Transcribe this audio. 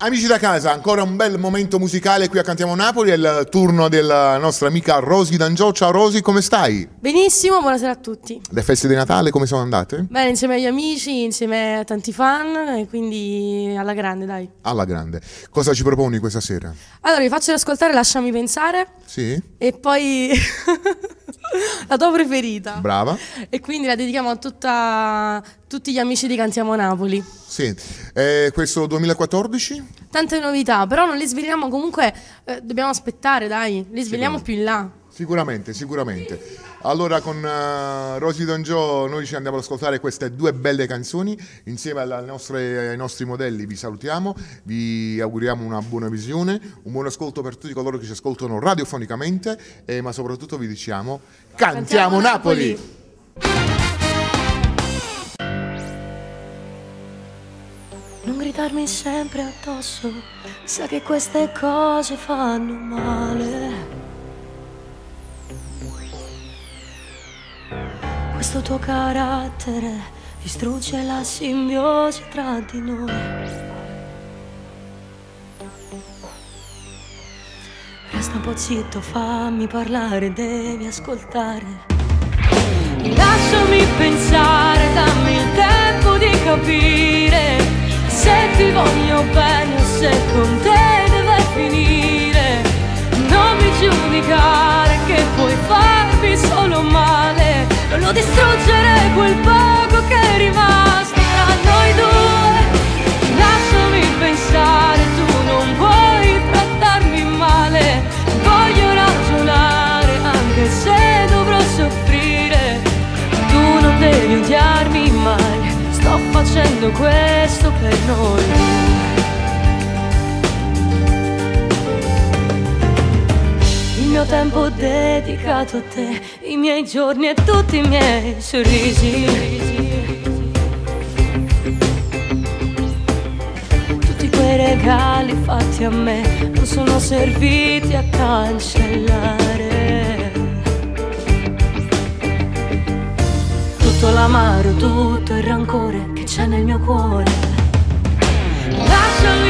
Amici da casa, ancora un bel momento musicale qui a Cantiamo Napoli, è il turno della nostra amica Rosy D'Angio. Ciao Rosy, come stai? Benissimo, buonasera a tutti. Le feste di Natale come sono andate? Bene, insieme agli amici, insieme a tanti fan, e quindi alla grande, dai. Alla grande. Cosa ci proponi questa sera? Allora, vi faccio ascoltare Lasciami pensare. Sì? E poi la tua preferita. Brava. E quindi la dedichiamo a tutti gli amici di Cantiamo Napoli. Sì. Questo 2014? Tante novità, però non le sveliamo comunque, dobbiamo aspettare, dai, le sveliamo più in là. Sicuramente, sicuramente. Allora con Rosy D'Angio noi ci andiamo ad ascoltare queste due belle canzoni insieme ai nostri modelli. Vi salutiamo, vi auguriamo una buona visione, un buon ascolto per tutti coloro che ci ascoltano radiofonicamente, ma soprattutto vi diciamo Cantiamo Napoli! Non gridarmi sempre addosso, sa che queste cose fanno male. Questo tuo carattere distrugge la simbiosi tra di noi. Resta un po' zitto, fammi parlare, devi ascoltare. Lasciami pensare, dammi il tempo di capire se ti voglio bene o se con te deve finire. Non mi giudicare che puoi farmi solo male, non lo distruggere quel poco che è rimasto tra noi due. Lasciami pensare, tu non puoi trattarmi male. Voglio ragionare anche se dovrò soffrire. Tu non devi odiarmi mai, sto facendo questo per noi. Il mio tempo dedicato a te, i miei giorni e tutti i miei sorrisi. Tutti quei regali fatti a me non sono serviti a cancellare tutto l'amaro, tutto il rancore che c'è nel mio cuore. Lasciami